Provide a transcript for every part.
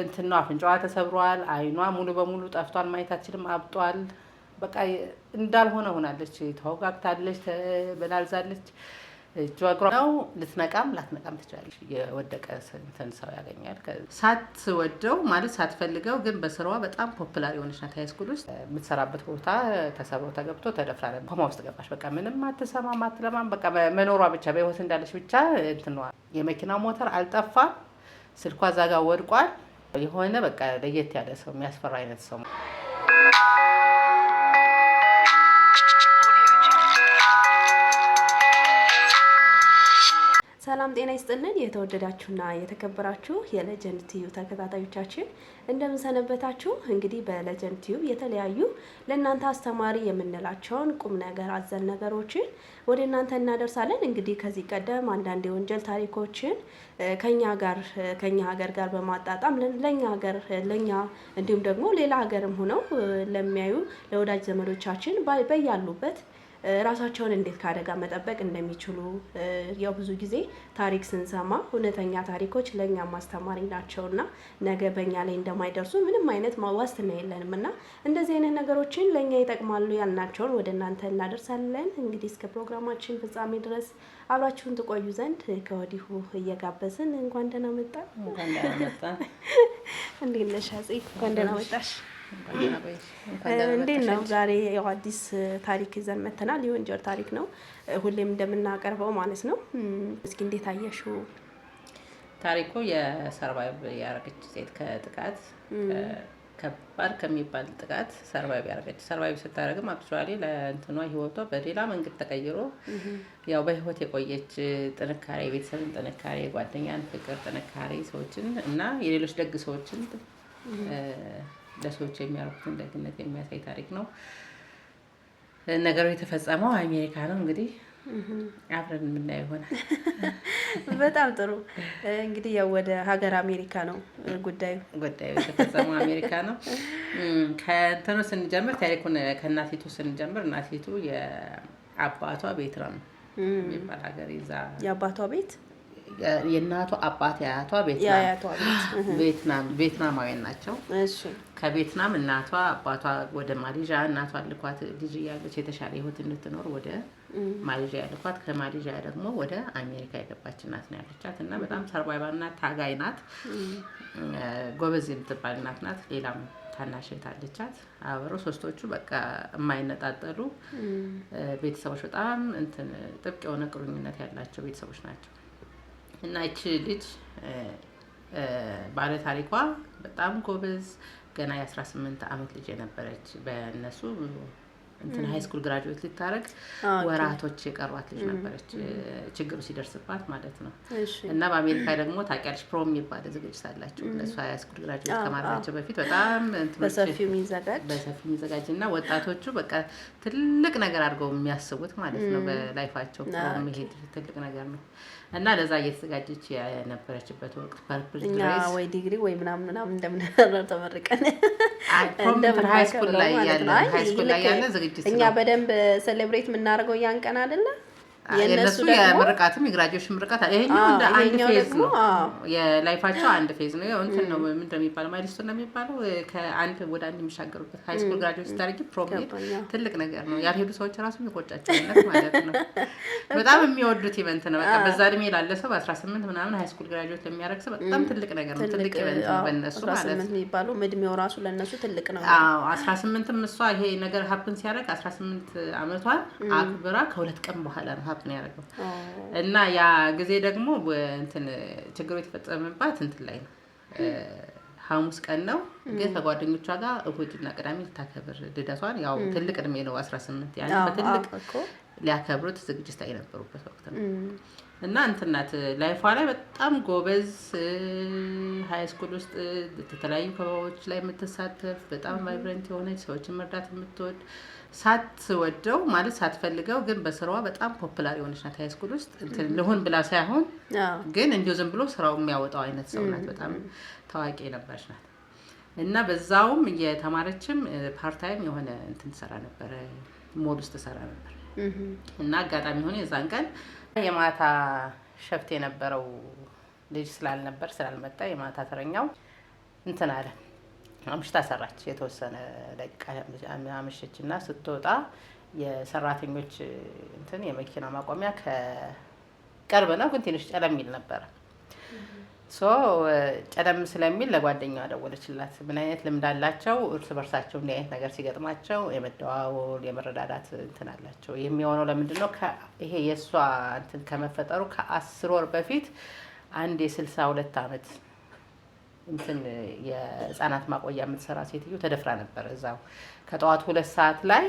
እንትና አፍንጫዋ ተሰብሯል፣ አይኗ ሙሉ በሙሉ ጠፍቷል፣ ማየት አትችልም፣ አብጧል። በቃ እንዳልሆነ ሆናለች፣ ተወጋግታለች፣ ተበላልዛለች። ጆግራ ነው ልትነቃም ላትነቃም ትችላለች። የወደቀ እንትን ሰው ያገኛል ሳትወደው ማለት ሳትፈልገው፣ ግን በስራዋ በጣም ፖፑላር የሆነች ናት። ሃይስኩል ውስጥ የምትሰራበት ቦታ ተሰብሮ ተገብቶ ተደፍራ ኮማ ውስጥ ገባች። በቃ ምንም አትሰማም አትለማም። በቃ መኖሯ ብቻ በህይወት እንዳለች ብቻ እንትኗ የመኪናው ሞተር አልጠፋም። ስልኳ እዛ ጋር ወድቋል። የሆነ በቃ ለየት ያለ ሰው የሚያስፈራ አይነት ሰው። ሰላም ጤና ይስጥልን። የተወደዳችሁና የተከበራችሁ የሌጀንድ ቲዩብ ተከታታዮቻችን እንደምን ሰነበታችሁ? እንግዲህ በሌጀንድ ቲዩብ የተለያዩ ለእናንተ አስተማሪ የምንላቸውን ቁም ነገር አዘል ነገሮችን ወደ እናንተ እናደርሳለን። እንግዲህ ከዚህ ቀደም አንዳንድ የወንጀል ታሪኮችን ከኛ ሀገር ጋር በማጣጣም ለኛ እንዲሁም ደግሞ ሌላ ሀገርም ሆነው ለሚያዩ ለወዳጅ ዘመዶቻችን በያሉበት ራሳቸውን እንዴት ካደጋ መጠበቅ እንደሚችሉ ያው ብዙ ጊዜ ታሪክ ስንሰማ እውነተኛ ታሪኮች ለኛ ማስተማሪ ናቸውና ነገ በእኛ ላይ እንደማይደርሱ ምንም አይነት ዋስትና የለንምና እንደዚህ አይነት ነገሮችን ለኛ ይጠቅማሉ ያልናቸውን ወደ እናንተ እናደርሳለን። እንግዲህ እስከ ፕሮግራማችን ፍጻሜ ድረስ አብራችሁን ትቆዩ ዘንድ ከወዲሁ እየጋበዝን እንኳን ደህና መጣ። እንዴት ነሽ አፄ? እንኳን ደህና መጣሽ። እንዴት ነው? ዛሬ ያው አዲስ ታሪክ ይዘን መተናል። የወንጀል ታሪክ ነው ሁሌም እንደምናቀርበው ማለት ነው። እስኪ እንዴት አየሽው? ታሪኩ የሰርቫይቭ ያረገች ሴት ከጥቃት ከባድ ከሚባል ጥቃት ሰርቫይቭ ስታረግም አክቹአሊ ለእንትኗ ህይወቷ በሌላ መንገድ ተቀይሮ ያው በህይወት የቆየች ጥንካሬ፣ የቤተሰብን ጥንካሬ፣ ጓደኛን ፍቅር፣ ጥንካሬ፣ ሰዎችን እና የሌሎች ደግ ሰዎችን ለሰዎች የሚያረኩትን ደግነት የሚያሳይ ታሪክ ነው። ነገሩ የተፈጸመው አሜሪካ ነው። እንግዲህ አብረን የምናየው ይሆናል። በጣም ጥሩ። እንግዲህ ያው ወደ ሀገር አሜሪካ ነው ጉዳዩ የተፈጸመው አሜሪካ ነው። ከእንትኑ ስንጀምር ታሪኩን ከእናቲቱ ስንጀምር እናቲቱ የአባቷ ቬትናም የሚባል ሀገር ይዛ የአባቷ ቤት የእናቷ አባት ያያቷ ቬትናማውያን ናቸው። እሺ ከቬትናም እናቷ አባቷ ወደ ማሌዥያ እናቷ ልኳት ልጅ ያለች የተሻለ ህይወት እንድትኖር ወደ ማሌዥያ ልኳት፣ ከማሌዥያ ደግሞ ወደ አሜሪካ የገባች እናት ነው ያለቻት እና በጣም ሰርቫይቫል ናት፣ ታጋይ ናት፣ ጎበዝ የምትባል እናት ናት። ሌላም ታናሽ እህት አለቻት። አብረው ሶስቶቹ በቃ የማይነጣጠሉ ቤተሰቦች፣ በጣም ጥብቅ የሆነ ቁርኝነት ያላቸው ቤተሰቦች ናቸው። እና እቺ ልጅ ባለ ታሪኳ በጣም ጎበዝ ገና የ18 ዓመት ልጅ የነበረች በእነሱ ሃይስኩል ግራጁዌት ልታረግ ወራቶች የቀሯት ልጅ ነበረች፣ ችግሩ ሲደርስባት ማለት ነው። እና በአሜሪካ ደግሞ ታውቂያለሽ ፕሮም የሚባል ዝግጅት አላቸው እነሱ ሃይስኩል ግራጁዌት ከማድረጋቸው በፊት በጣም በሰፊው የሚዘጋጅ እና ወጣቶቹ በቃ ትልቅ ነገር አድርገው የሚያስቡት ማለት ነው በላይፋቸው ፕሮም መሄድ ትልቅ ነገር ነው። እና ለዛ እየተዘጋጀች የነበረችበት ወቅት ፐርፕል ድሬስ ወይ ዲግሪ ወይ ምናምን እንደምንለው ተመርቀን ሃይስኩል ላይ ያለ ዝግጅት እኛ በደንብ ሴሌብሬት የምናደርገው ያን ቀን አይደለ? የነሱ የምርቃትም የግራጁዌሽን ምርቃት ይሄኛው እንደ አንድ ፌዝ ነው። የላይፋቸው አንድ ፌዝ ነው። ያው እንትን ነው ምንድነው የሚባለው ማይልስቶን ነው የሚባለው ከአንድ ወደ አንድ የሚሻገሩበት ሃይስኩል ግራጁዌት ስታርጊ ፕሮግራም ትልቅ ነገር ነው። ያልሄዱ ሰዎች ራሱ የሚቆጫቸው ማለት ነው። በጣም የሚወዱት ኢቨንት ነው። በቃ በዛ እድሜ ላለ ሰው 18 ምናምን ሃይስኩል ግራጁዌት ለሚያደርግ ሰው በጣም ትልቅ ነገር ነው። ትልቅ ኢቨንት ነው በእነሱ ማለት ነው። 18 የሚባለው እድሜው ራሱ ለነሱ ትልቅ ነው። አዎ 18ም እሷ ይሄ ነገር ሀፕን ሲያደርግ 18 ዓመቷን አክብራ ከሁለት ቀን በኋላ ነው ነው ያደረገው። እና ያ ጊዜ ደግሞ ችግሩ የተፈጸመባት ላይ ነው ሐሙስ ቀን ነው። ግን ከጓደኞቿ ጋር እሁድና ቅዳሜ ልታከብር ልደቷን ያው ትልቅ እድሜ ነው 18 ያኔ በትልቅ ሊያከብሩት ዝግጅት ላይ የነበሩበት ወቅት ነው። እና እንትናት ላይፏ ላይ በጣም ጎበዝ ሃይስኩል ውስጥ የተለያዩ ክበቦች ላይ የምትሳተፍ በጣም ቫይብረንት የሆነች ሰዎችን መርዳት የምትወድ ሳትወደው ማለት ሳትፈልገው ግን በስራዋ በጣም ፖፑላር የሆነች ናት። ሃይስኩል ውስጥ ለሆን ብላ ሳይሆን ግን እንዲሁ ዝም ብሎ ስራው የሚያወጣው አይነት ሰው ናት። በጣም ታዋቂ የነበረች ናት። እና በዛውም የተማረችም ፓርታይም የሆነ ትሰራ ነበር፣ ሞድ ውስጥ ትሰራ ነበር። እና አጋጣሚ ሆነ የዛን ቀን የማታ ሸፍት የነበረው ልጅ ስላልመጣ የማታ ተረኛው እንትን አለ አምሽታ ሰራች። የተወሰነ ደቂቃ አመሸችና ስትወጣ የሰራተኞች እንትን የመኪና ማቆሚያ ከቅርብ ነው ግን ትንሽ ጨለም የሚል ነበረ። ሶ ጨለም ስለሚል ለጓደኛዋ ደወለችላት። ምን አይነት ልምድ አላቸው እርስ በርሳቸው እንዲህ አይነት ነገር ሲገጥማቸው የመደዋወል የመረዳዳት እንትን አላቸው። የሚሆነው ለምንድን ነው ይሄ የእሷ እንትን ከመፈጠሩ ከ10 ወር በፊት አንድ የ62 ዓመት እንትን የህፃናት ማቆያ የምትሰራ ሴትዮ ተደፍራ ነበር። እዛው ከጠዋቱ 2 ሰዓት ላይ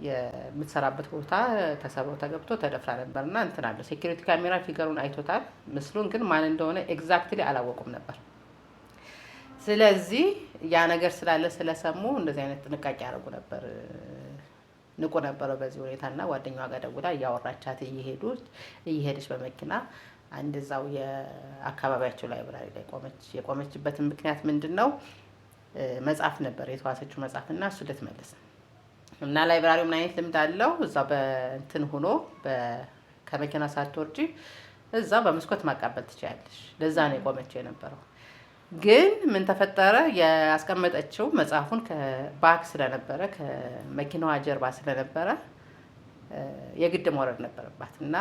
የምትሰራበት ቦታ ተሰብሮ ተገብቶ ተደፍራ ነበርና እንትን አለ። ሴኩሪቲ ካሜራ ፊገሩን አይቶታል። ምስሉን ግን ማን እንደሆነ ኤግዛክትሊ አላወቁም ነበር። ስለዚህ ያ ነገር ስላለ ስለሰሙ እንደዚህ አይነት ጥንቃቄ ያደርጉ ነበር፣ ንቁ ነበረ በዚህ ሁኔታና ጓደኛዋ ጋር ደውላ እያወራቻት እየሄደች በመኪና አንድ እዛው የአካባቢያቸው ላይብራሪ ላይ ቆመች። የቆመችበትን ምክንያት ምንድነው? መጽሐፍ ነበር የተዋሰችው መጽሐፍና እሱ ልትመልስ እና ላይብራሪው ምን አይነት ልምድ አለው? እዛ በእንትን ሆኖ ከመኪና ሳትወርጂ እዛ በመስኮት ማቃበል ትችያለሽ። ለዛ ነው የቆመችው የነበረው። ግን ምን ተፈጠረ? ያስቀመጠችው መጽሐፉን ከባክ ስለነበረ ከመኪናዋ ጀርባ ስለነበረ የግድ መውረድ ነበረባት እና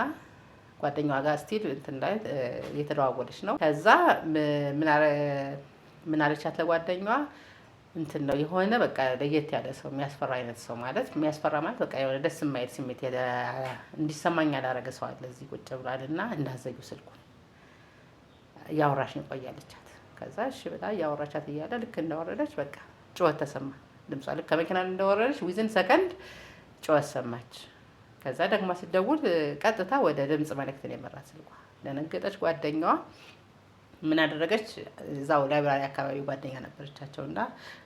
ጓደኛዋ ጋር ስቲል እንትን ላይ እየተደዋወለች ነው። ከዛ ምን አለቻት ለጓደኛዋ? እንትን ነው የሆነ በቃ ለየት ያለ ሰው የሚያስፈራ አይነት ሰው ማለት የሚያስፈራ ማለት በቃ የሆነ ደስ የማይል ስሜት እንዲሰማኝ ያላረገ ሰው አለ እዚህ ቁጭ ብሏልና እንዳዘዩ ስልኩን እያወራሽኝ ቆያለቻት። ከዛ እሺ ብላ እያወራቻት እያለ ልክ እንዳወረደች በቃ ጩኸት ተሰማ። ድምጿ ልክ ከመኪና እንደወረደች ዊዝን ሰከንድ ጩኸት ሰማች። ከዛ ደግማ ስትደውል ቀጥታ ወደ ድምጽ መልእክትን የመራት ስልኳ። ደነገጠች ጓደኛዋ። ምን አደረገች? እዛው ላይብራሪ አካባቢ ጓደኛ ነበረቻቸውና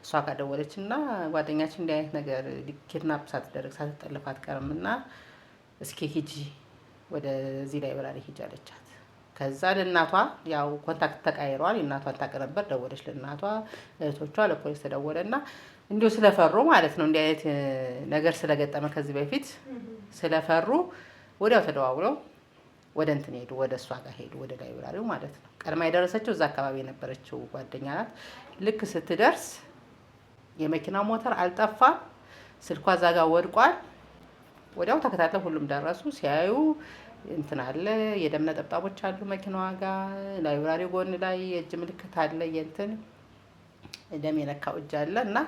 እሷ ጋር ደወለችና ጓደኛችን እንዲህ አይነት ነገር ኪድናፕ ሳትደረግ ሳትጠለፍ አትቀርምና እስኪ ሂጂ ወደዚህ ላይብራሪ ሂጂ አለቻት። ከዛ ለእናቷ ያው ኮንታክት ተቃይሯል። እናቷን ታውቅ ነበር። ደወለች ለእናቷ፣ እህቶቿ፣ ለፖሊስ ተደወለና እንዲሁ ስለፈሩ ማለት ነው እንዲህ አይነት ነገር ስለገጠመ ከዚህ በፊት ስለፈሩ ወዲያው ተደዋውለው ወደ እንትን ሄዱ፣ ወደ እሷ ጋር ሄዱ፣ ወደ ላይብራሪው ማለት ነው። ቀድማ የደረሰችው እዛ አካባቢ የነበረችው ጓደኛ ናት። ልክ ስትደርስ የመኪና ሞተር አልጠፋም፣ ስልኳ እዛ ጋር ወድቋል። ወዲያው ተከታትለው ሁሉም ደረሱ። ሲያዩ እንትን አለ፣ የደም ነጠብጣቦች አሉ መኪናዋ ጋር። ላይብራሪው ጎን ላይ የእጅ ምልክት አለ፣ የእንትን ደም የነካው እጅ አለ እና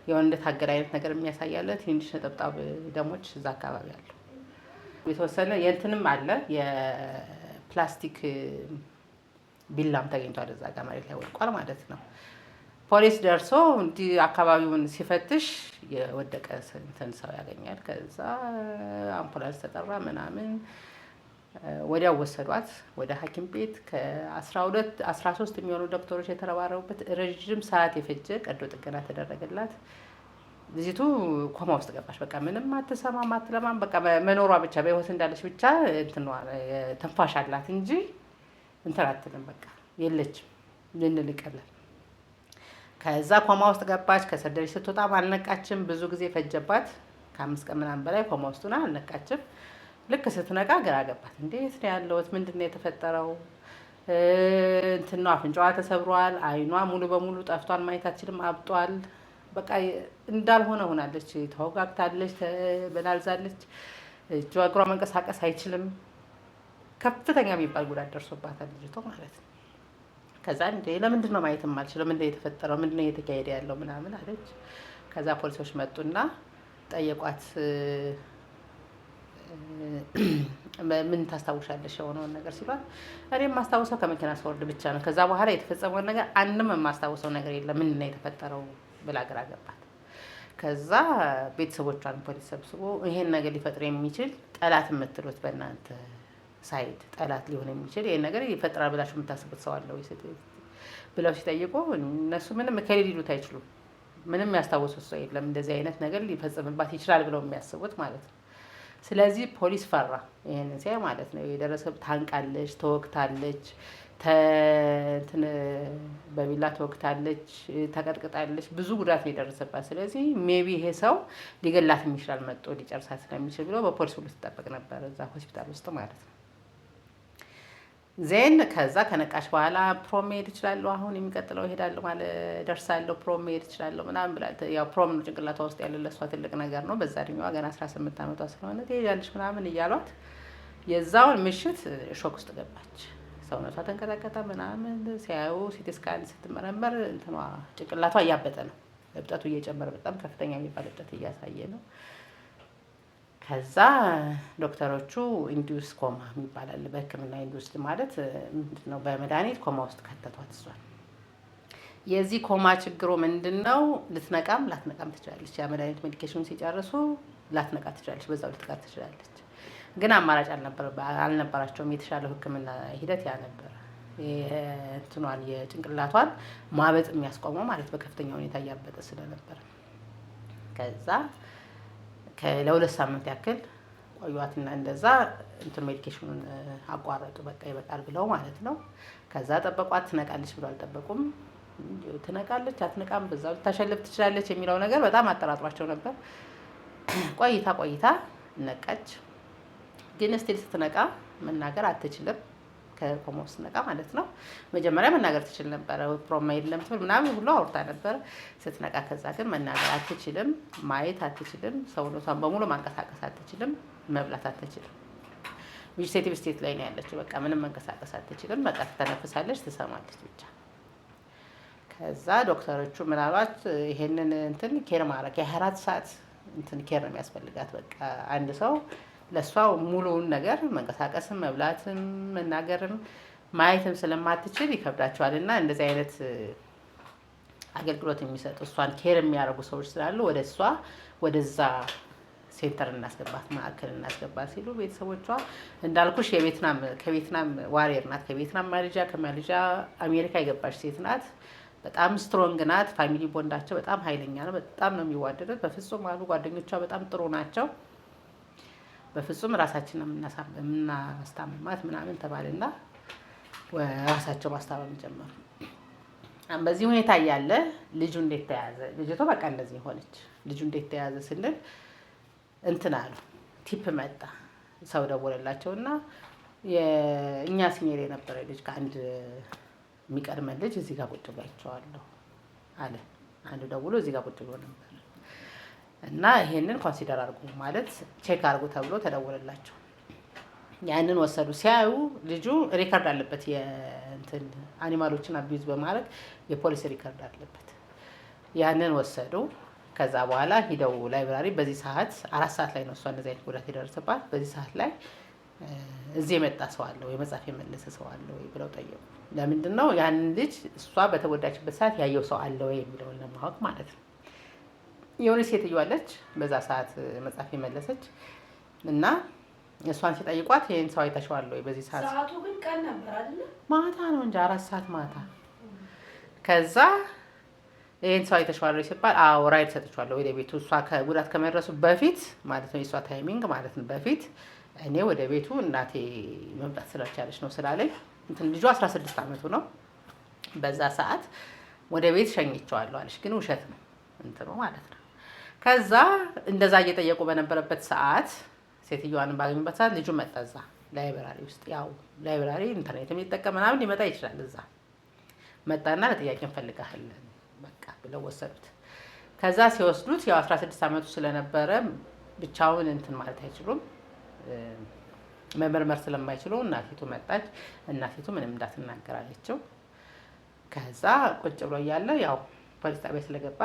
የሆነ እንደታገደ አይነት ነገር የሚያሳያለ ትንሽ ነጠብጣብ ደሞች እዛ አካባቢ አሉ። የተወሰነ የእንትንም አለ የፕላስቲክ ቢላም ተገኝቷል እዛ ጋር መሬት ላይ ወድቋል ማለት ነው። ፖሊስ ደርሶ እንዲህ አካባቢውን ሲፈትሽ የወደቀ እንትን ሰው ያገኛል። ከዛ አምቡላንስ ተጠራ ምናምን ወዲያው ወሰዷት ወደ ሐኪም ቤት። ከ13 የሚሆኑ ዶክተሮች የተረባረቡበት ረጅም ሰዓት የፈጀ ቀዶ ጥገና ተደረገላት። ልጅቱ ኮማ ውስጥ ገባች። በቃ ምንም አትሰማም አትለማም። በቃ መኖሯ ብቻ በህይወት እንዳለች ብቻ እንትኗ ተንፋሽ አላት እንጂ እንትን አትልም። በቃ የለችም ልንል ይቀላል። ከዛ ኮማ ውስጥ ገባች። ከሰርጀሪ ስትወጣም አልነቃችም። ብዙ ጊዜ ፈጀባት። ከ5 ቀን ምናምን በላይ ኮማ ውስጥ ሆና አልነቃችም። ልክ ስትነቃ ግራ ገባት። እንዴት ነው ያለሁት? ምንድን ነው የተፈጠረው? እንትን ነው አፍንጫዋ ተሰብሯል። አይኗ ሙሉ በሙሉ ጠፍቷል። ማየት አትችልም። አብጧል። በቃ እንዳልሆነ ሆናለች። ተወጋግታለች፣ ተበላልዛለች። እጇ እግሯ መንቀሳቀስ አይችልም። ከፍተኛ የሚባል ጉዳት ደርሶባታል ልጅቷ ማለት ነው። ከዛ እንዴ ለምንድን ነው ማየት የማልችለው? ምንድን ነው የተፈጠረው? ምንድን ነው እየተካሄደ ያለው ምናምን አለች። ከዛ ፖሊሶች መጡና ጠየቋት። ምን ታስታውሻለሽ የሆነውን ነገር ሲሏት፣ እኔም የማስታውሰው ከመኪና ስወርድ ብቻ ነው። ከዛ በኋላ የተፈጸመውን ነገር አንድም የማስታውሰው ነገር የለም። ምንድን ነው የተፈጠረው ብላ ግራ ገባት። ከዛ ቤተሰቦቿን ፖሊስ ሰብስቦ ይሄን ነገር ሊፈጥር የሚችል ጠላት የምትሉት በእናንተ ሳይድ ጠላት ሊሆን የሚችል ይሄን ነገር ይፈጥራል ብላችሁ የምታስቡት ሰው አለ ወይ ብለው ሲጠይቁ እነሱ ምንም ከሌ ሊሉት አይችሉም። ምንም ያስታወሱት ሰው የለም እንደዚህ አይነት ነገር ሊፈጽምባት ይችላል ብለው የሚያስቡት ማለት ነው። ስለዚህ ፖሊስ ፈራ። ይሄንን ሲያይ ማለት ነው የደረሰ ታንቃለች፣ ተወግታለች፣ በቢላ ተወግታለች፣ ተቀጥቅጣለች፣ ብዙ ጉዳት ነው የደረሰባት። ስለዚህ ሜቢ ይሄ ሰው ሊገላት ይችላል መጥቶ ሊጨርሳት ስለሚችል ብሎ በፖሊስ ሁሉ ትጠበቅ ነበር እዛ ሆስፒታል ውስጥ ማለት ነው። ዜን ከዛ ከነቃሽ በኋላ ፕሮም መሄድ እችላለሁ፣ አሁን የሚቀጥለው እሄዳለሁ ማለት ደርሳለሁ፣ ፕሮም መሄድ እችላለሁ ምናምን ብላ ያው ፕሮም ነው ጭንቅላቷ ውስጥ ያለ ለሷ ትልቅ ነገር ነው። በዛ እድሜዋ ገና 18 ዓመቷ ስለሆነ ትሄጃለሽ ምናምን እያሏት የዛውን ምሽት ሾክ ውስጥ ገባች። ሰውነቷ ተንቀጠቀጠ ምናምን። ሲያዩ ሲቲ ስካን ስትመረመር እንትኗ ጭንቅላቷ እያበጠ ነው፣ እብጠቱ እየጨመረ በጣም ከፍተኛ የሚባል እብጠት እያሳየ ነው። ከዛ ዶክተሮቹ ኢንዱስ ኮማ ይባላል በሕክምና ኢንዱስ ማለት ምንድነው? በመድኃኒት ኮማ ውስጥ ከተቷት እሷን። የዚህ ኮማ ችግሩ ምንድነው? ልትነቃም ላትነቃም ትችላለች። ያ መድኃኒት ሜዲኬሽን ሲጨርሱ ላትነቃ ትችላለች፣ በዛው ልትቀር ትችላለች። ግን አማራጭ አልነበራቸውም። የተሻለው ሕክምና ሂደት ያ ነበር። እንትኗን የጭንቅላቷን ማበጥ የሚያስቆመው ማለት በከፍተኛ ሁኔታ እያበጠ ስለነበር ከዛ ለ2 ሳምንት ያክል ቆዩዋትና እንደዛ እንትን ሜዲኬሽኑን አቋረጡ። በቃ ይበቃል ብለው ማለት ነው። ከዛ ጠበቋት። ትነቃለች ብለው አልጠበቁም። ትነቃለች አትነቃም፣ በዛው ልታሸልፍ ትችላለች የሚለው ነገር በጣም አጠራጥሯቸው ነበር። ቆይታ ነቃች። ግን ስቲል ስትነቃ መናገር አትችልም። ከኮማ ስትነቃ ማለት ነው። መጀመሪያ መናገር ትችል ነበረ፣ ፕሮም የለም ትብል ምናምን ሁሉ አውርታ ነበር ስትነቃ። ከዛ ግን መናገር አትችልም፣ ማየት አትችልም፣ ሰውነቷን በሙሉ ማንቀሳቀስ አትችልም፣ መብላት አትችልም። ቬጂቴቲቭ ስቴት ላይ ነው ያለችው። በቃ ምንም መንቀሳቀስ አትችልም። በቃ ትተነፍሳለች፣ ትሰማለች ብቻ። ከዛ ዶክተሮቹ ምናልባት ይሄንን እንትን ኬር ማድረግ የ24 ሰዓት እንትን ኬር ነው የሚያስፈልጋት። በቃ አንድ ሰው ለሷ ሙሉውን ነገር መንቀሳቀስም መብላትም መናገርም ማየትም ስለማትችል ይከብዳቸዋል። እና እንደዚህ አይነት አገልግሎት የሚሰጡ እሷን ኬር የሚያደርጉ ሰዎች ስላሉ ወደዛ ሴንተር እናስገባት፣ ማዕከል እናስገባት ሲሉ ቤተሰቦቿ እንዳልኩሽ ከቬትናም ዋሪየር ናት። ከቬትናም ከማሌዥያ አሜሪካ የገባች ሴት ናት። በጣም ስትሮንግ ናት። ፋሚሊ ቦንዳቸው በጣም ኃይለኛ ነው። በጣም ነው የሚዋደዱት። በፍጹም አሉ ጓደኞቿ በጣም ጥሩ ናቸው። በፍጹም ራሳችን የምናስታምማት ምናምን ተባልና ራሳቸው ማስታመም ጀመሩ። በዚህ ሁኔታ እያለ ልጁ እንዴት ተያዘ? ልጅቷ በቃ እንደዚህ ሆነች። ልጁ እንዴት ተያዘ ስንል እንትን አሉ። ቲፕ መጣ። ሰው ደወለላቸውና የእኛ ሲኒየር የነበረ ልጅ ከአንድ የሚቀድመን ልጅ እዚህ ጋር ቁጭ ብላቸዋለሁ አለ። አንዱ ደውሎ እዚህ ጋር ቁጭ ብሎ ነበር እና ይሄንን ኮንሲደር አድርጉ ማለት ቼክ አድርጉ ተብሎ ተደወለላቸው። ያንን ወሰዱ። ሲያዩ ልጁ ሪከርድ አለበት፣ የእንትን አኒማሎችን አቢዩዝ በማድረግ የፖሊስ ሪከርድ አለበት። ያንን ወሰዱ። ከዛ በኋላ ሂደው ላይብራሪ በዚህ ሰዓት 4 ሰዓት ላይ ነው እሷ እንደዚህ አይነት ጉዳት የደረሰባት። በዚህ ሰዓት ላይ እዚህ የመጣ ሰው አለ ወይ መጽሐፍ የመለሰ ሰው አለ ወይ ብለው ጠየቁ። ለምንድን ነው ያንን ልጅ እሷ በተጎዳችበት ሰዓት ያየው ሰው አለ ወይ የሚለውን ለማወቅ ማለት ነው። የሆነ ሴትዮ አለች በዛ ሰዓት መጽሐፍ የመለሰች እና እሷን ሲጠይቋት ይሄን ሰው አይተሽዋል ወይ? በዚህ ሰዓት ሰዓቱ ግን ቀን ነበር አይደል? ማታ ነው እንጂ 4 ሰዓት ማታ። ከዛ ይሄን ሰው አይተሽዋል ወይ ሲባል አዎ ራይድ ሰጥቻለሁ ወደ ቤቱ። እሷ ከጉዳት ከመድረሱ በፊት ማለት ነው፣ የእሷ ታይሚንግ ማለት ነው በፊት እኔ ወደ ቤቱ እናቴ መምጣት ስላልቻለች ነው ስላለኝ እንትን ልጁ 16 ዓመቱ ነው። በዛ ሰዓት ወደ ቤት ሸኝቼዋለሁ አለች። ግን ውሸት ነው እንትኑ ማለት ነው። ከዛ እንደዛ እየጠየቁ በነበረበት ሰዓት ሴትዮዋን ባገኙበት ሰዓት ልጁ መጣ። እዛ ላይብራሪ ውስጥ ያው ላይብራሪ ኢንተርኔት የሚጠቀም ምናምን ሊመጣ ይችላል። እዛ መጣና ለጥያቄ እንፈልጋለን በቃ ብለው ወሰዱት። ከዛ ሲወስዱት ያው 16 ዓመቱ ስለነበረ ብቻውን እንትን ማለት አይችሉም፣ መመርመር ስለማይችሉ እናቲቱ መጣች። እናቲቱ ምንም እንዳትናገር አለችው። ከዛ ቁጭ ብሎ እያለ ያው ፖሊስ ጣቢያ ስለገባ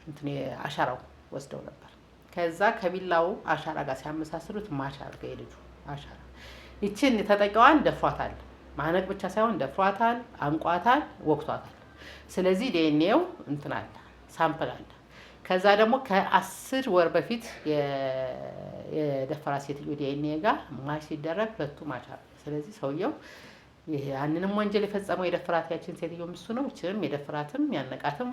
እንትን አሻራው ወስደው ነበር። ከዛ ከቢላው አሻራ ጋር ሲያመሳስሉት ማች አድርገ የልጁ አሻራ ይችን ተጠቂዋን ደፍሯታል። ማነቅ ብቻ ሳይሆን ደፍሯታል፣ አንቋታል፣ ወቅቷታል። ስለዚህ ዲኤንኤው እንትን አለ፣ ሳምፕል አለ። ከዛ ደግሞ ከ10 ወር በፊት የደፈራ ሴትዮ ዲኤንኤ ጋር ማች ሲደረግ ሁለቱ ማች አለ። ስለዚህ ሰውየው ያንንም ወንጀል የፈጸመው የደፈራት ያችን ሴትዮ እሱ ነው። እችንም የደፈራትም ያነቃትም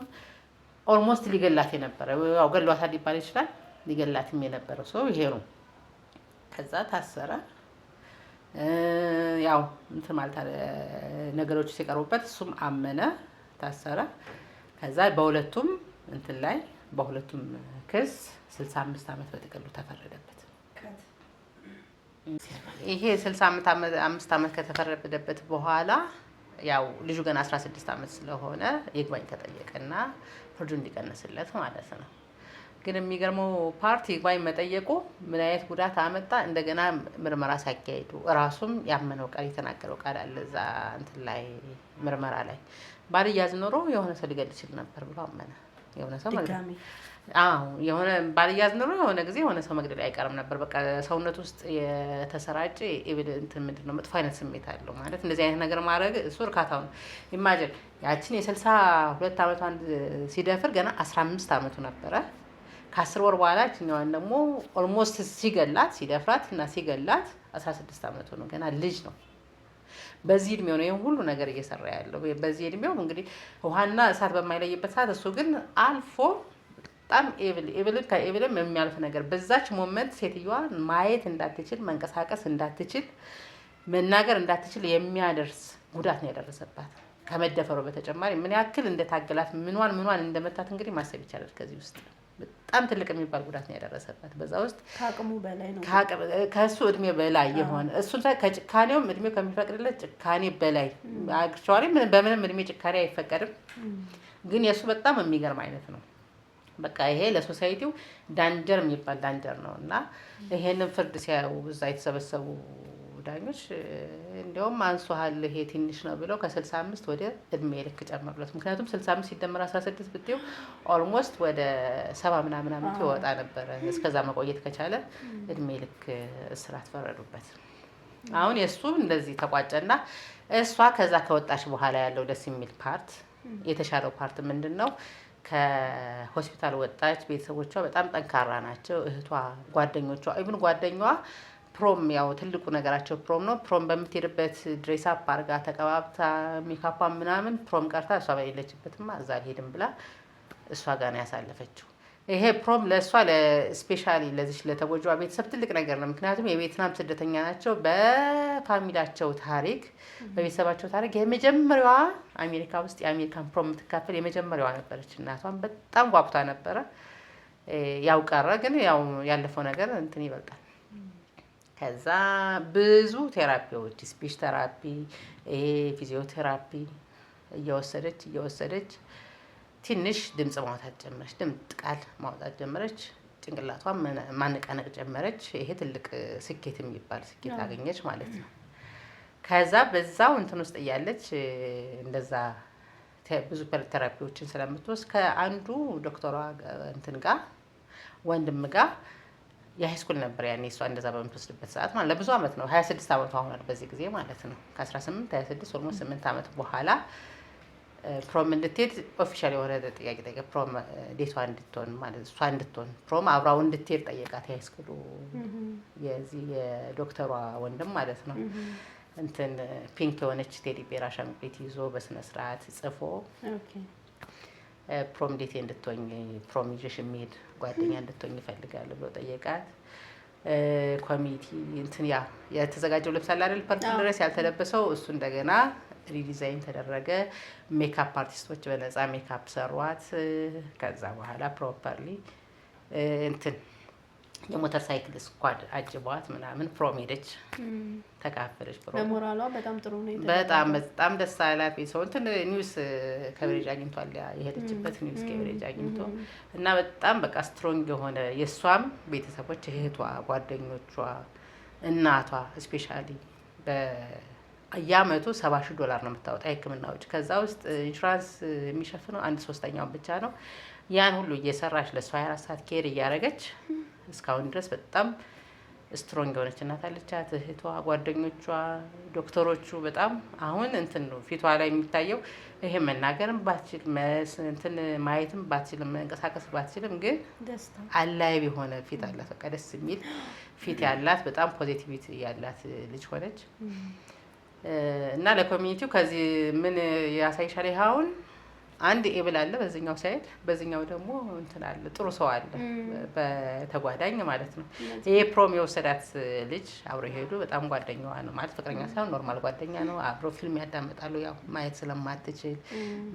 ኦልሞስት ሊገላት የነበረ ያው ገሏታል ሊባል ይችላል። ሊገላትም የነበረው ሰው ይሄ ነው። ከዛ ታሰረ። ያው እንትን ማለት ነገሮች ሲቀርቡበት እሱም አመነ፣ ታሰረ። ከዛ በሁለቱም እንትን ላይ በሁለቱም ክስ 65 ዓመት በጥቅሉ ተፈረደበት። ይሄ 65 ዓመት ከተፈረደበት በኋላ ያው ልጁ ገና 16 ዓመት ስለሆነ ይግባኝ ተጠየቀና ፍርዱ እንዲቀንስለት ማለት ነው። ግን የሚገርመው ፓርቲ ይግባኝ መጠየቁ ምን አይነት ጉዳት አመጣ? እንደገና ምርመራ ሲያካሂዱ እራሱም ያመነው ቃል የተናገረው ቃል አለ እዛ እንትን ላይ ምርመራ ላይ ባልያዝ ኖሮ የሆነ ሰው ሊገድል ይችል ነበር ብሎ አመነ። የሆነ ሰው የሆነ ባልያዝ ኖሮ የሆነ ጊዜ የሆነ ሰው መግደል አይቀርም ነበር። በቃ ሰውነት ውስጥ የተሰራጨ እንትን ምንድነው መጥፎ አይነት ስሜት አለው ማለት እንደዚህ አይነት ነገር ማድረግ እሱ እርካታው ነው። ኢማጂን ያችን የ62 ዓመቷን ሲደፍር ገና 15 ዓመቱ ነበረ። ከ10 ወር በኋላ እኛዋን ደግሞ ኦልሞስት ሲደፍራት እና ሲገላት 16 ዓመቱ ነው። ገና ልጅ ነው። በዚህ እድሜው ነው ይሄን ሁሉ ነገር እየሰራ ያለው። በዚህ እድሜው እንግዲህ ውሃና እሳት በማይለይበት ሰዓት እሱ ግን አልፎ በጣም ከኤብልም የሚያልፍ ነገር በዛች ሞመንት ሴትዮዋ ማየት እንዳትችል፣ መንቀሳቀስ እንዳትችል፣ መናገር እንዳትችል የሚያደርስ ጉዳት ነው ያደረሰባት። ከመደፈሩ በተጨማሪ ምን ያክል እንደታገላት ምኗን እንደመታት እንግዲህ ማሰብ ይቻላል። ከዚህ ውስጥ በጣም ትልቅ የሚባል ጉዳት ነው ያደረሰባት። በዛ ውስጥ ከአቅሙ በላይ ነው ከእሱ እድሜ በላይ የሆነ እሱን ከጭካኔውም እድሜው ከሚፈቅድለት ጭካኔ በላይ አክቹዋሊ በምንም እድሜ ጭካኔ አይፈቀድም። ግን የእሱ በጣም የሚገርም አይነት ነው። በቃ ይሄ ለሶሳይቲው ዳንጀር የሚባል ዳንጀር ነው እና ይሄንን ፍርድ ሲያዩ እዛ የተሰበሰቡ ዳኞች እንዲያውም አንሷል ይሄ ትንሽ ነው ብለው ከ65 ወደ እድሜ ልክ ጨመሩለት። ምክንያቱም 65 ሲደመር 16 ብትይው ኦልሞስት ወደ 70 ምናምን ዓመት ይወጣ ነበረ። እስከዛ መቆየት ከቻለ እድሜ ልክ እስራት ፈረዱበት። አሁን የእሱ እንደዚህ ተቋጨና እሷ ከዛ ከወጣች በኋላ ያለው ደስ የሚል ፓርት የተሻለው ፓርት ምንድን ነው? ከሆስፒታል ወጣች። ቤተሰቦቿ በጣም ጠንካራ ናቸው። እህቷ፣ ጓደኞቿ ኢቭን ጓደኛዋ ፕሮም ያው ትልቁ ነገራቸው ፕሮም ነው። ፕሮም በምትሄድበት ድሬስ አፕ አድርጋ ተቀባብታ ሜካፓ ምናምን ፕሮም ቀርታ እሷ በሌለችበትማ እዛ አልሄድም ብላ እሷ ጋር ነው ያሳለፈችው። ይሄ ፕሮም ለእሷ ለስፔሻሊ ለዚች ለተጎጂዋ ቤተሰብ ትልቅ ነገር ነው። ምክንያቱም የቬትናም ስደተኛ ናቸው። በፋሚሊያቸው ታሪክ በቤተሰባቸው ታሪክ የመጀመሪያዋ አሜሪካ ውስጥ የአሜሪካን ፕሮም የምትካፈል የመጀመሪያዋ ነበረች። እናቷን በጣም ጓጉታ ነበረ። ያው ቀረ፣ ግን ያው ያለፈው ነገር እንትን ይበልጣል። ከዛ ብዙ ቴራፒዎች ስፒች ቴራፒ፣ ፊዚዮቴራፒ እየወሰደች ትንሽ ድምጽ ማውጣት ጀመረች። ድምጽ ቃል ማውጣት ጀመረች። ጭንቅላቷን ማነቃነቅ ጀመረች። ይሄ ትልቅ ስኬት የሚባል ስኬት አገኘች ማለት ነው። ከዛ በዛው እንትን ውስጥ እያለች እንደዛ ብዙ ቴራፒዎችን ስለምትወስድ ከአንዱ ዶክተሯ እንትን ጋር ወንድም ጋር የሃይስኩል ነበር ያኔ እሷ እንደዛ በምትወስድበት ሰዓት ማለት ለብዙ አመት ነው 26 አመቷ ሆኗል በዚህ ጊዜ ማለት ነው። ከ18 26 ኦልሞስት 8 አመት በኋላ ፕሮም እንድትሄድ ኦፊሻል የሆነ ጥያቄ ጠየቀ። ፕሮም ዴቷ እንድትሆን ማለት እሷ እንድትሆን ፕሮም አብራው እንድትሄድ ጠየቃት። የሃይስኩሉ የዚህ የዶክተሯ ወንድም ማለት ነው። እንትን ፒንክ የሆነች ቴዲ ቤር አሻንጉሊት ይዞ በስነ ስርዓት ጽፎ ፕሮም ዴቴ እንድትሆኝ ፕሮም ይዤሽ የሚሄድ ጓደኛ እንድትሆኝ ይፈልጋል ብሎ ጠየቃት። ኮሚቲ እንትን ያ የተዘጋጀው ልብስ አለ አይደል ፐርሰን ድረስ ያልተለበሰው እሱ እንደገና ሪዲዛይን ተደረገ። ሜካፕ አርቲስቶች በነፃ ሜካፕ ሰሯት። ከዛ በኋላ ፕሮፐርሊ እንትን የሞተር ሳይክል ስኳድ አጅቧት ምናምን ፕሮም ሄደች፣ ተካፈለች። በሞራሏ በጣም ጥሩ ነው። በጣም ደስ አላት። ሰው እንትን ኒውስ ከቨሬጅ አግኝቷል። የሄደችበት ኒውስ ከቨሬጅ አግኝቶ እና በጣም በቃ ስትሮንግ የሆነ የእሷም ቤተሰቦች እህቷ፣ ጓደኞቿ፣ እናቷ ስፔሻሊ በየአመቱ $70,000 ነው የምታወጣ የሕክምና ወጪ። ከዛ ውስጥ ኢንሹራንስ የሚሸፍነው 1/3 ብቻ ነው። ያን ሁሉ እየሰራች ለእሷ 24 ሰዓት ኬር እያደረገች እስካሁን ድረስ በጣም ስትሮንግ የሆነች እናት አለቻት። እህቷ፣ ጓደኞቿ፣ ዶክተሮቹ በጣም አሁን እንትን ነው ፊቷ ላይ የሚታየው። ይሄ መናገርም ባትችል እንትን ማየትም ባትችልም መንቀሳቀስ ባትችልም ግን አላይብ የሆነ ፊት አላት። በቃ ደስ የሚል ፊት ያላት በጣም ፖዚቲቪቲ ያላት ልጅ ሆነች እና ለኮሚኒቲው ከዚህ ምን ያሳይሻል? አሁን አንድ ኤብል አለ በዚህኛው ሳይድ፣ በዚህኛው ደግሞ እንትን አለ ጥሩ ሰው አለ በተጓዳኝ ማለት ነው። ይሄ ፕሮም የወሰዳት ልጅ አብሮ ሄዱ። በጣም ጓደኛዋ ነው ማለት ፍቅረኛ ሳይሆን ኖርማል ጓደኛ ነው። አብሮ ፊልም ያዳምጣሉ። ያው ማየት ስለማትችል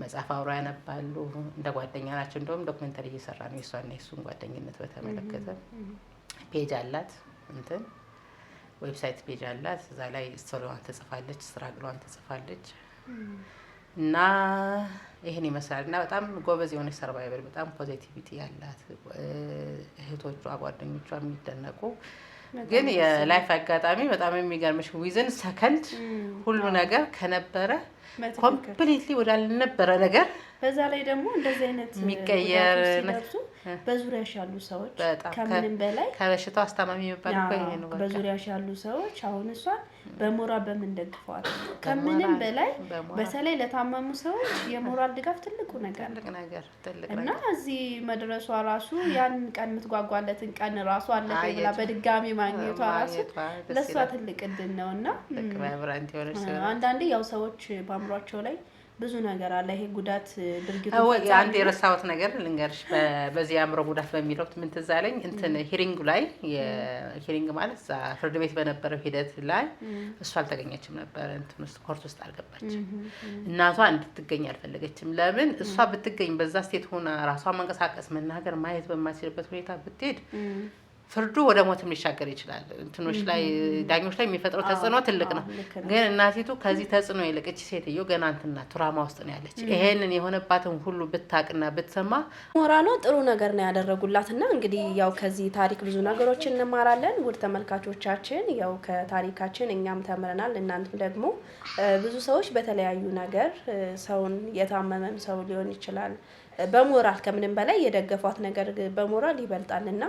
መጽሐፍ አብሮ ያነባሉ። እንደ ጓደኛ ናቸው። እንደውም ዶክመንተሪ እየሰራ ነው የእሷና የእሱን ጓደኝነት በተመለከተ ፔጅ አላት እንትን ዌብሳይት ፔጅ አላት። እዛ ላይ ስቶሪዋን ትጽፋለች፣ ስትራግሏን ትጽፋለች እና ይሄን ይመስላል። እና በጣም ጎበዝ የሆነች ሰርቫይቨር፣ በጣም ፖዚቲቪቲ ያላት እህቶቿ ጓደኞቿ የሚደነቁ ግን የላይፍ አጋጣሚ በጣም የሚገርምሽ ዊዝን ሰከንድ ሁሉ ነገር ከነበረ ኮምፕሊትሊ ወዳልነበረ ነገር በዛ ላይ ደግሞ እንደዚህ አይነት የሚቀየር በዙሪያሽ ያሉ ሰዎች ከምንም በላይ ከበሽታው አስተማሚ የሚባል እኮ ይሄ ነው። በዙሪያሽ ያሉ ሰዎች አሁን እሷን በሞራል በመንደግፈዋት ከምንም በላይ በተለይ ለታመሙ ሰዎች የሞራል ድጋፍ ትልቁ ነገር እና እዚህ መድረሷ ራሱ ያን ቀን የምትጓጓለትን ቀን ራሱ አለፈ ብላ በድጋሚ ማግኘቷ ራሱ ለሷ ትልቅ እድል ነውና አንዳንዴ ያው ሰዎች በአእምሯቸው ላይ ብዙ ነገር አለ። ይሄ ጉዳት ድርጊቱ አንድ የረሳሁት ነገር ልንገርሽ። በዚህ አእምሮ ጉዳት በሚለው ምን ትዝ አለኝ እንትን ሂሪንግ ላይ የሂሪንግ ማለት ፍርድ ቤት በነበረው ሂደት ላይ እሷ አልተገኘችም ነበር። እንትን ውስጥ ኮርት ውስጥ አልገባችም። እናቷ እንድትገኝ አልፈለገችም። ለምን እሷ ብትገኝ በዛ ስቴት ሆና ራሷን መንቀሳቀስ መናገር ማየት በማይችልበት ሁኔታ ብትሄድ ፍርዱ ወደ ሞትም ሊሻገር ይችላል። እንትኖች ላይ ዳኞች ላይ የሚፈጥረው ተጽዕኖ ትልቅ ነው። ግን እናቲቱ ከዚህ ተጽዕኖ ይልቅች ሴትዮ ገና እንትና ትራማ ውስጥ ነው ያለች። ይሄንን የሆነባትን ሁሉ ብታቅና ብትሰማ ሞራሏ ጥሩ ነገር ነው ያደረጉላትና እንግዲህ ያው ከዚህ ታሪክ ብዙ ነገሮችን እንማራለን። ውድ ተመልካቾቻችን ያው ከታሪካችን እኛም ተምረናል። እናንተም ደግሞ ብዙ ሰዎች በተለያዩ ነገር ሰውን የታመመም ሰው ሊሆን ይችላል በሞራል ከምንም በላይ የደገፏት ነገር በሞራል ይበልጣልና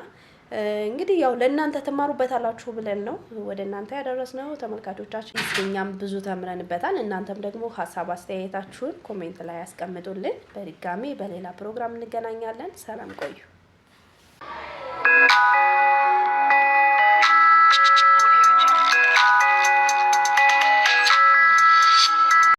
እንግዲህ ያው ለእናንተ ተማሩበታላችሁ ብለን ነው ወደ እናንተ ያደረስነው ተመልካቾቻችን። እኛም ብዙ ተምረንበታል። እናንተም ደግሞ ሀሳብ አስተያየታችሁን ኮሜንት ላይ ያስቀምጡልን። በድጋሚ በሌላ ፕሮግራም እንገናኛለን። ሰላም ቆዩ።